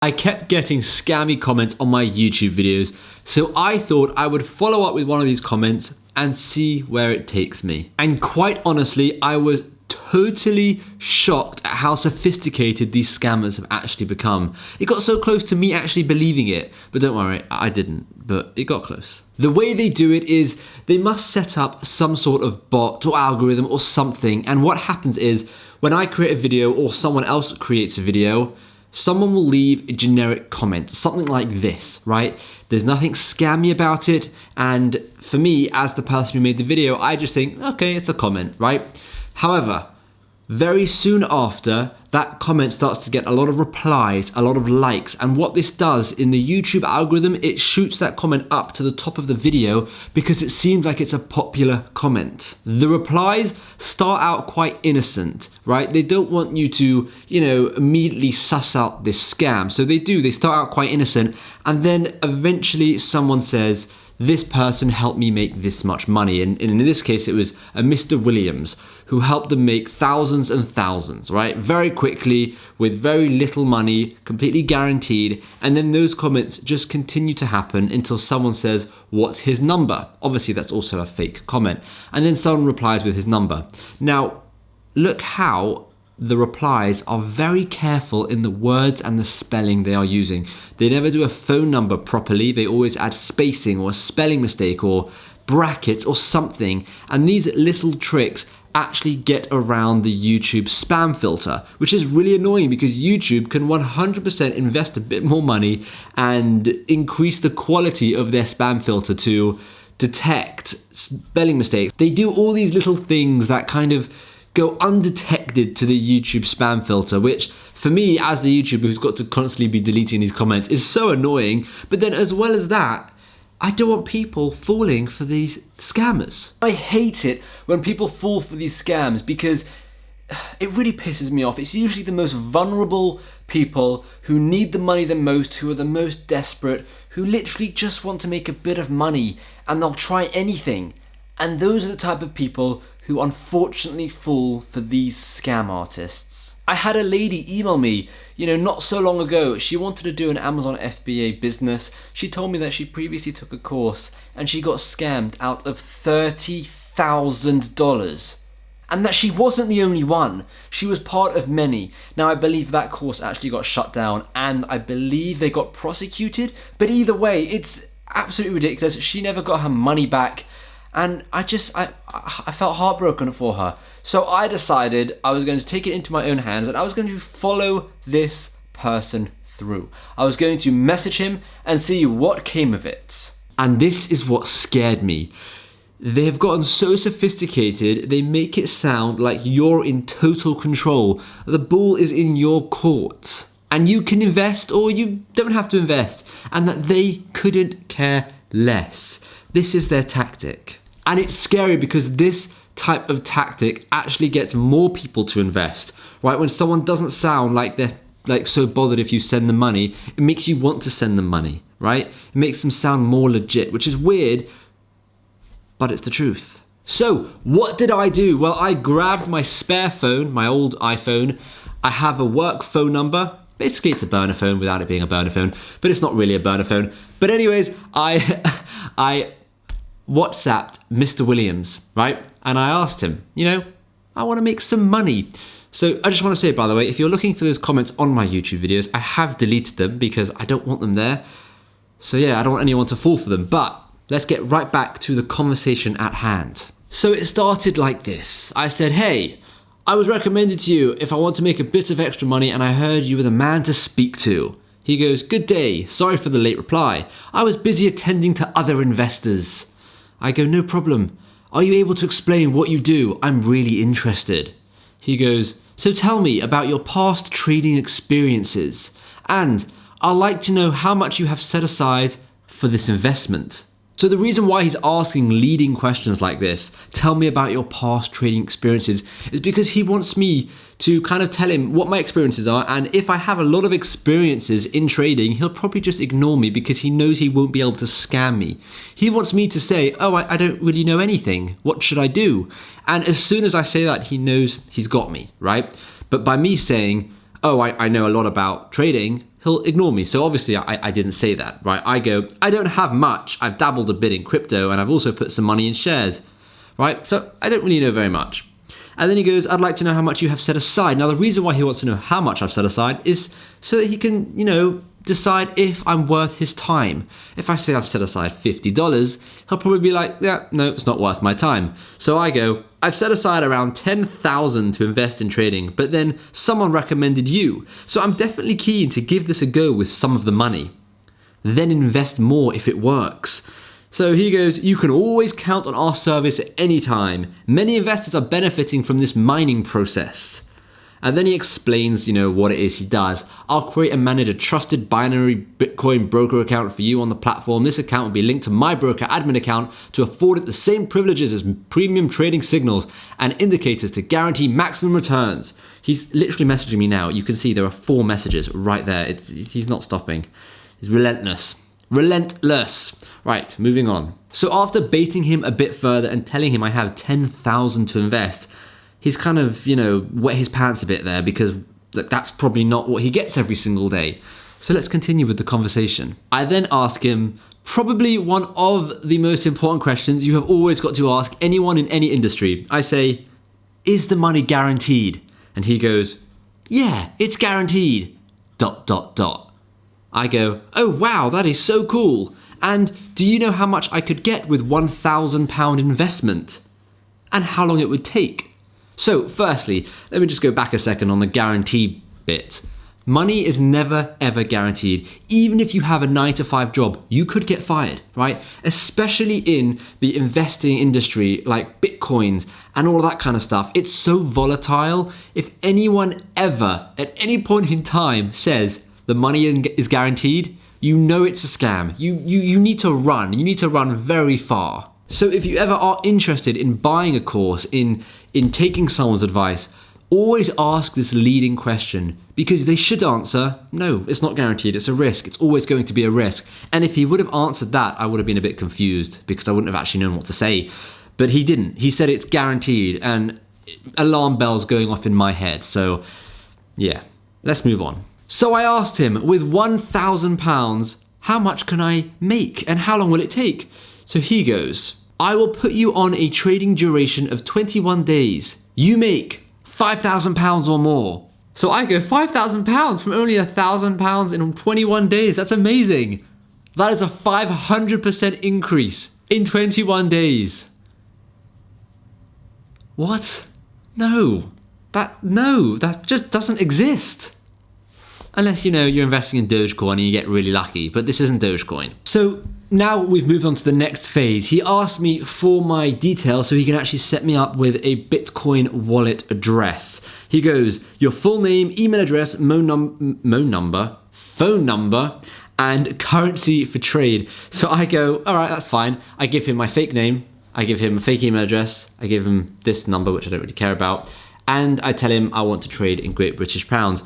I kept getting scammy comments on my YouTube videos, so I thought I would follow up with one of these comments and see where it takes me. And quite honestly, I was totally shocked at how sophisticated these scammers have actually become. It got so close to me actually believing it, but don't worry, I didn't, but it got close. The way they do it is they must set up some sort of bot or algorithm or something, and what happens is when I create a video or someone else creates a video, someone will leave a generic comment, something like this, right? There's nothing scammy about it, and for me, as the person who made the video, I just think, okay, it's a comment, right? However, very soon after, that comment starts to get a lot of replies, a lot of likes, and what this does in the YouTube algorithm, it shoots that comment up to the top of the video because it seems like it's a popular comment. The replies start out quite innocent, right? They don't want you to, immediately suss out this scam. So they start out quite innocent, and then eventually someone says, this person helped me make this much money. And in this case, it was a Mr. Williams who helped them make thousands and thousands, right? Very quickly, with very little money, completely guaranteed. And then those comments just continue to happen until someone says, what's his number? Obviously, that's also a fake comment. And then someone replies with his number. Now, look how the replies are very careful in the words and the spelling they are using. They never do a phone number properly. They always add spacing or a spelling mistake or brackets or something. And these little tricks actually get around the YouTube spam filter, which is really annoying because YouTube can 100% invest a bit more money and increase the quality of their spam filter to detect spelling mistakes. They do all these little things that kind of go undetected to the YouTube spam filter, which for me as the YouTuber who's got to constantly be deleting these comments is so annoying. But then as well as that, I don't want people falling for these scammers. I hate it when people fall for these scams because it really pisses me off. It's usually the most vulnerable people who need the money the most, who are the most desperate, who literally just want to make a bit of money and they'll try anything. And those are the type of people who unfortunately fall for these scam artists. I had a lady email me, not so long ago. She wanted to do an Amazon FBA business. She told me that she previously took a course and she got scammed out of $30,000. And that she wasn't the only one. She was part of many. Now, I believe that course actually got shut down and I believe they got prosecuted. But either way, it's absolutely ridiculous. She never got her money back. And I felt heartbroken for her. So I decided I was going to take it into my own hands and I was going to follow this person through. I was going to message him and see what came of it. And this is what scared me. They have gotten so sophisticated, they make it sound like you're in total control. The ball is in your court. And you can invest or you don't have to invest. And that they couldn't care less. This is their tactic. And it's scary because this type of tactic actually gets more people to invest, right? When someone doesn't sound like they're so bothered if you send them money, it makes you want to send them money, right? It makes them sound more legit, which is weird, but it's the truth. So what did I do? Well, I grabbed my spare phone, my old iPhone. I have a work phone number. Basically, it's a burner phone without it being a burner phone, but it's not really a burner phone. But anyways, I WhatsApped Mr. Williams, right? And I asked him, I want to make some money. So I just want to say, by the way, if you're looking for those comments on my YouTube videos, I have deleted them because I don't want them there. So yeah, I don't want anyone to fall for them. But let's get right back to the conversation at hand. So it started like this. I said, hey, I was recommended to you if I want to make a bit of extra money and I heard you were the man to speak to. He goes, good day. Sorry for the late reply. I was busy attending to other investors. I go, no problem. Are you able to explain what you do? I'm really interested. He goes, so tell me about your past trading experiences. And I'd like to know how much you have set aside for this investment. So the reason why he's asking leading questions like this, tell me about your past trading experiences, is because he wants me to kind of tell him what my experiences are. And if I have a lot of experiences in trading, he'll probably just ignore me because he knows he won't be able to scam me. He wants me to say, oh, I don't really know anything. What should I do? And as soon as I say that, he knows he's got me, right? But by me saying, oh, I know a lot about trading, he'll ignore me. So obviously I didn't say that, right? I go, I don't have much. I've dabbled a bit in crypto and I've also put some money in shares, right? So I don't really know very much. And then he goes, I'd like to know how much you have set aside. Now, the reason why he wants to know how much I've set aside is so that he can, decide if I'm worth his time. If I say I've set aside $50, he'll probably be like, yeah, no, it's not worth my time. So I go, I've set aside around $10,000 to invest in trading, but then someone recommended you. So I'm definitely keen to give this a go with some of the money. Then invest more if it works. So he goes, you can always count on our service at any time. Many investors are benefiting from this mining process. And then he explains, what it is he does. I'll create and manage a trusted binary Bitcoin broker account for you on the platform. This account will be linked to my broker admin account to afford it the same privileges as premium trading signals and indicators to guarantee maximum returns. He's literally messaging me now. You can see there are 4 messages right there. He's not stopping. He's relentless. Relentless. Right, moving on. So after baiting him a bit further and telling him I have $10,000 to invest, he's kind of, wet his pants a bit there because that's probably not what he gets every single day. So let's continue with the conversation. I then ask him probably one of the most important questions you have always got to ask anyone in any industry. I say, is the money guaranteed? And he goes, yeah, it's guaranteed. ... I go, oh wow, that is so cool. And do you know how much I could get with £1,000 investment? And how long it would take? So firstly, let me just go back a second on the guarantee bit. Money is never ever guaranteed. Even if you have a 9-to-5 job, you could get fired, right? Especially in the investing industry like Bitcoins and all of that kind of stuff. It's so volatile. If anyone ever at any point in time says the money is guaranteed, you know it's a scam. You need to run. You need to run very far. So if you ever are interested in buying a course, in taking someone's advice, always ask this leading question because they should answer, no, it's not guaranteed. It's a risk. It's always going to be a risk. And if he would have answered that, I would have been a bit confused because I wouldn't have actually known what to say. But he didn't. He said it's guaranteed and alarm bells going off in my head. So yeah, let's move on. So I asked him, with £1,000, how much can I make and how long will it take? So he goes, I will put you on a trading duration of 21 days. You make £5,000 or more. So I go, £5,000 from only £1,000 in 21 days. That's amazing. That is a 500% increase in 21 days. What? No, that just doesn't exist. Unless, you're investing in Dogecoin and you get really lucky, but this isn't Dogecoin. So now we've moved on to the next phase. He asked me for my details so he can actually set me up with a Bitcoin wallet address. He goes, your full name, email address, phone number, and currency for trade. So I go, all right, that's fine. I give him my fake name. I give him a fake email address. I give him this number, which I don't really care about. And I tell him I want to trade in Great British pounds.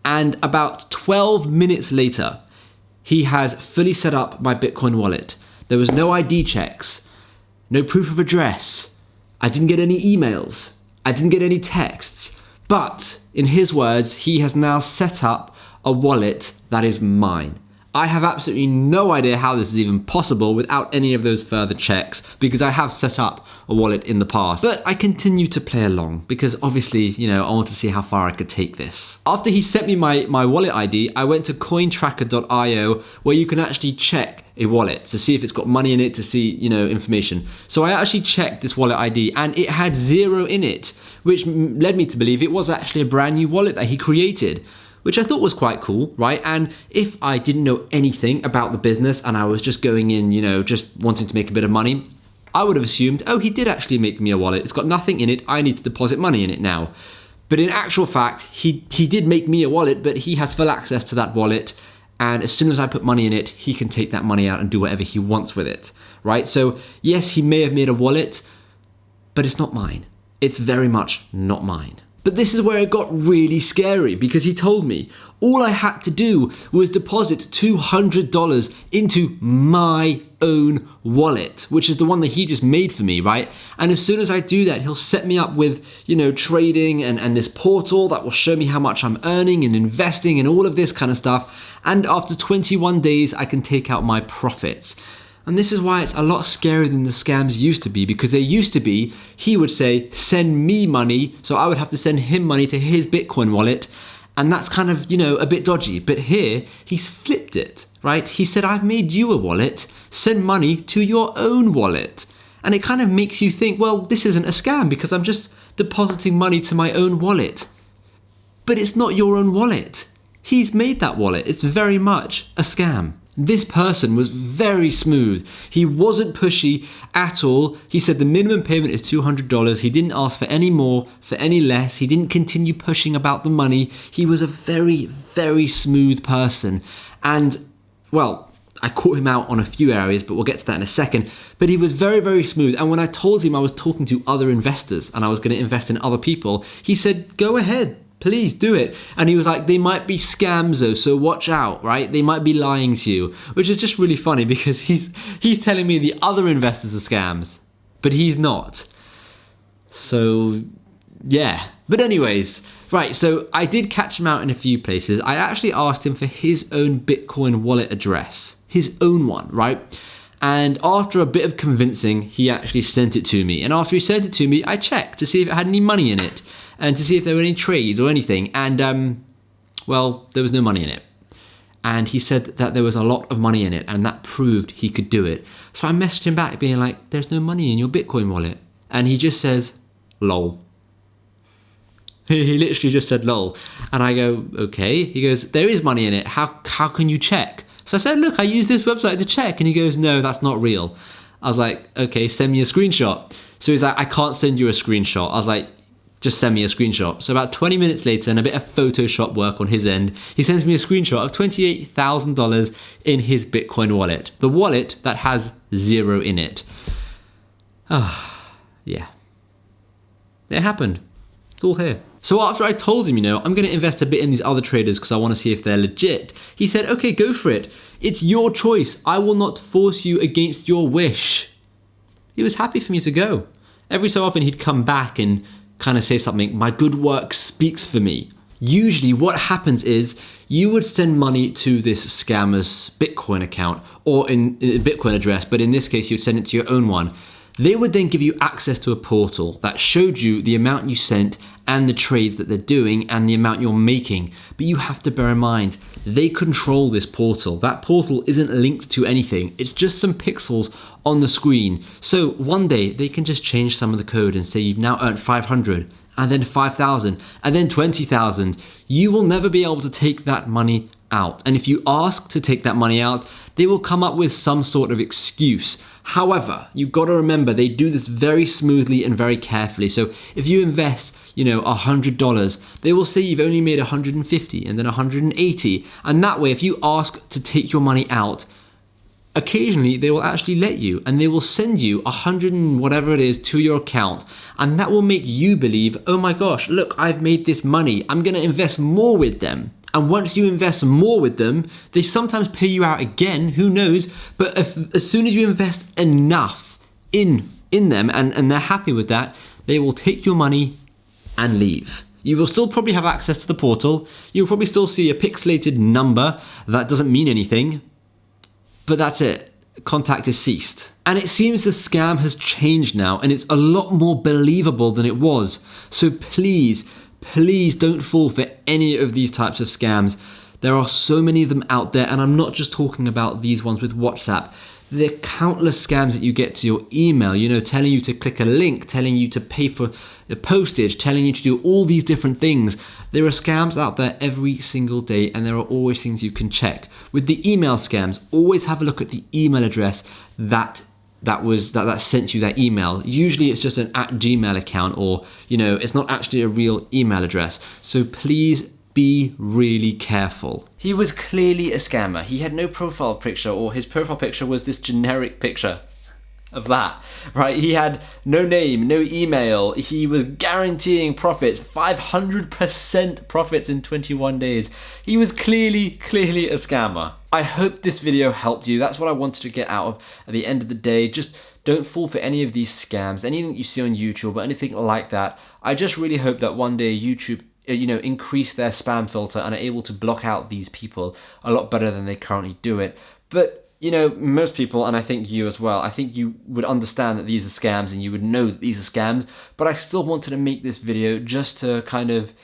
And about 12 minutes later, he has fully set up my Bitcoin wallet. There was no ID checks, no proof of address. I didn't get any emails. I didn't get any texts. But in his words, he has now set up a wallet that is mine. I have absolutely no idea how this is even possible without any of those further checks because I have set up a wallet in the past. But I continue to play along because obviously, I wanted to see how far I could take this. After he sent me my wallet ID, I went to cointracker.io where you can actually check a wallet to see if it's got money in it, to see, information. So I actually checked this wallet ID and it had 0 in it, which led me to believe it was actually a brand new wallet that he created, which I thought was quite cool, right? And if I didn't know anything about the business and I was just going in, just wanting to make a bit of money, I would have assumed, oh, he did actually make me a wallet. It's got nothing in it. I need to deposit money in it now. But in actual fact, he did make me a wallet, but he has full access to that wallet. And as soon as I put money in it, he can take that money out and do whatever he wants with it, right? So yes, he may have made a wallet, but it's not mine. It's very much not mine. But this is where it got really scary, because he told me all I had to do was deposit $200 into my own wallet, which is the one that he just made for me, right? And as soon as I do that, he'll set me up with, trading and this portal that will show me how much I'm earning and investing and all of this kind of stuff. And after 21 days, I can take out my profits. And this is why it's a lot scarier than the scams used to be, because they used to be, he would say, send me money, so I would have to send him money to his Bitcoin wallet, and that's kind of, a bit dodgy. But here, he's flipped it, right? He said, I've made you a wallet, send money to your own wallet. And it kind of makes you think, well, this isn't a scam because I'm just depositing money to my own wallet. But it's not your own wallet. He's made that wallet. It's very much a scam. This person was very smooth. He wasn't pushy at all. He said the minimum payment is $200. He didn't ask for any more, for any less. He didn't continue pushing about the money. He was a very, very smooth person. And, well, I caught him out on a few areas, but we'll get to that in a second. But he was very, very smooth. And when I told him I was talking to other investors and I was going to invest in other people, he said, go ahead. Please do it. And he was like, they might be scams though, so watch out, right? They might be lying to you, which is just really funny because he's telling me the other investors are scams, but he's not. So, yeah. But anyways, right, so I did catch him out in a few places. I actually asked him for his own Bitcoin wallet address, his own one, right? And after a bit of convincing, he actually sent it to me. And after he sent it to me, I checked to see if it had any money in it and to see if there were any trades or anything. And, well, there was no money in it. And he said that there was a lot of money in it, and that proved he could do it. So I messaged him back being like, there's no money in your Bitcoin wallet. And he just says, lol. He literally just said lol. And I go, okay. He goes, there is money in it. How can you check? So I said, look, I use this website to check. And he goes, no, that's not real. I was like, okay, send me a screenshot. So he's like, I can't send you a screenshot. I was like, just send me a screenshot. So about 20 minutes later, and a bit of Photoshop work on his end, he sends me a screenshot of $28,000 in his Bitcoin wallet. The wallet that has zero in it. Yeah. It happened. It's all here. So after I told him, I'm going to invest a bit in these other traders because I want to see if they're legit, he said, okay, go for it. It's your choice. I will not force you against your wish. He was happy for me to go. Every so often he'd come back and kind of say something, my good work speaks for me. Usually what happens is you would send money to this scammer's Bitcoin account or in a Bitcoin address, but in this case you'd send it to your own one. They would then give you access to a portal that showed you the amount you sent and the trades that they're doing and the amount you're making. But you have to bear in mind, they control this portal. That portal isn't linked to anything. It's just some pixels on the screen. So one day they can just change some of the code and say you've now earned 500 and then 5,000 and then 20,000. You will never be able to take that money out. And if you ask to take that money out, they will come up with some sort of excuse. However, you've got to remember they do this very smoothly and very carefully. So if you invest, $100, they will say you've only made 150 and then 180. And that way, if you ask to take your money out, occasionally they will actually let you and they will send you 100 and whatever it is to your account. And that will make you believe, oh my gosh, look, I've made this money. I'm going to invest more with them. And once you invest more with them, they sometimes pay you out again, who knows? But as soon as you invest enough in them and they're happy with that, they will take your money and leave. You will still probably have access to the portal. You'll probably still see a pixelated number that doesn't mean anything, but that's it. Contact is ceased. And it seems the scam has changed now and it's a lot more believable than it was. So please don't fall for any of these types of scams. There are so many of them out there, and I'm not just talking about these ones with WhatsApp. There are countless scams that you get to your email, telling you to click a link, telling you to pay for the postage, telling you to do all these different things. There are scams out there every single day, and there are always things you can check. With the email scams, always have a look at the email address that sent you that email. Usually it's just an @Gmail account or, it's not actually a real email address. So please be really careful. He was clearly a scammer. He had no profile picture, or his profile picture was this generic picture. of that, right? He had no name, no email. He was guaranteeing profits, 500% profits in 21 days. He was clearly a scammer. I hope this video helped you. That's what I wanted to get out of at the end of the day. Just don't fall for any of these scams, anything you see on YouTube or anything like that. I just really hope that one day YouTube, increase their spam filter and are able to block out these people a lot better than they currently do it. But most people, and I think you as well, I think you would understand that these are scams and you would know that these are scams, but I still wanted to make this video just to kind of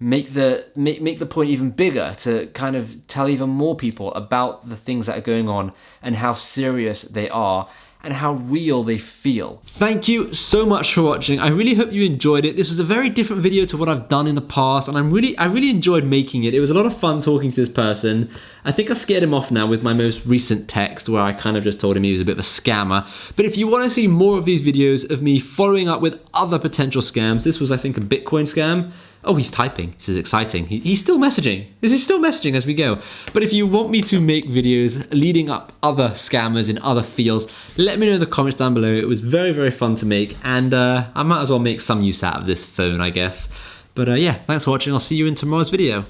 make the point even bigger, to kind of tell even more people about the things that are going on and how serious they are and how real they feel. Thank you so much for watching. I really hope you enjoyed it. This was a very different video to what I've done in the past, and I really enjoyed making it. It was a lot of fun talking to this person. I think I've scared him off now with my most recent text where I kind of just told him he was a bit of a scammer. But if you want to see more of these videos of me following up with other potential scams, this was, I think, a Bitcoin scam. Oh, he's typing. This is exciting. He's still messaging. This is still messaging as we go. But if you want me to make videos leading up other scammers in other fields, let me know in the comments down below. It was very fun to make, and I might as well make some use out of this phone, I guess. But yeah, thanks for watching. I'll see you in tomorrow's video.